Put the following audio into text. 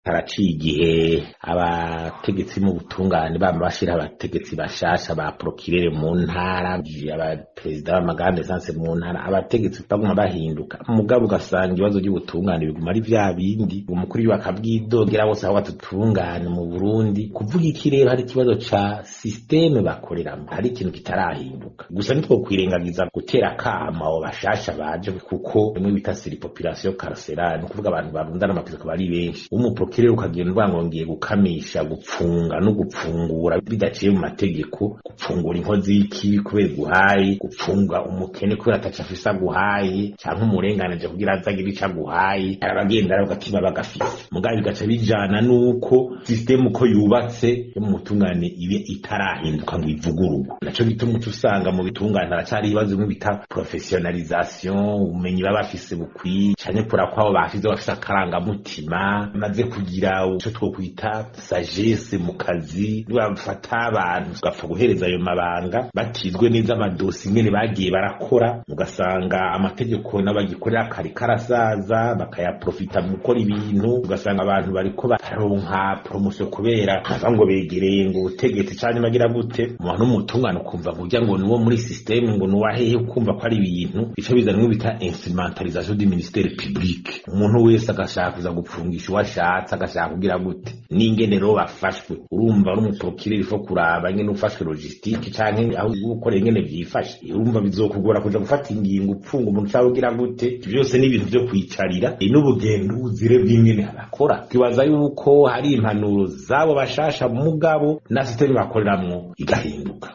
haraciye igihe abategetsi mu butungane bama bashira abategetsi bashasha ba procureur mu ntara, abaperezida b'amagande sanse mu ntara, abategetsi baguma bahinduka, mugabo ugasanga ibibazo by'ubutungane biguma ari vya bindi, umukuru bakabwidogera bose aho batutungane mu Burundi. Kuvuga iki rero, hari ikibazo ca systeme bakoreramo, hari ikintu kitarahinduka. Gusa nitwo kwirengagiza gutera kama abo bashasha baje, kuko bimwe bita surpopulation carcérale, kuvuga abantu barundana amategeko bari benshi, umuprokirere ukagenda ngo ngiye gukamisha, gupfunga no gupfungura bidaciye mu mategeko, gupfungura inkozi y'iki kubera guhaye, gupfunga umukene kubera atacafisa guhaye, canke umurenganije kugira azagira ica guhaye, aragenda bagatima bagafise. Mugabe bigaca bijana nuko system uko yubatse yo mu mutungane ibe itarahinduka ngo ivugururwe. Naco gituma usanga mu bitungane haracari ibibazo bimwe bita professionalisation, ubumenyi baba bafise bukwiye, canke kura kwabo bafise akarangamutima, maze kugira ico twokwita sagesse mu kazi, bafata abantu gapfa guhereza ayo mabanga batizwe neza amadosi nyene bagiye barakora, ugasanga amategeko n'abagikorera kari karasaza bakayaprofita mu gukora ibintu, ugasanga abantu bariko baronka promotion kubera ngo begereye ngo utegetse cyane bagira gute umuntu umutungano kumva kugira ngo nuwo muri systeme ngo nuwahehe ukumva ko ari ibintu ico bizanwe bita instrumentalisation du ministère public. Umuntu wese agashaka kuza gupfungisha uwashatse, agashaka kugira gute n'ingenero bafashwe. Urumva ari umuprokirere ifo kuraba nyene ufashwe logistique canke aho gukorera ingene byifashe, urumva bizokugora kuja gufata ingingo upfunga umuntu cyangwa ugira gute. Byose ni ibintu byo kwicarira n'ubugenduzire bw'ingene abakora. Kibaza yuko hari impanuro zabo bashasha mugabo na systeme bakoreramwo igahinduka.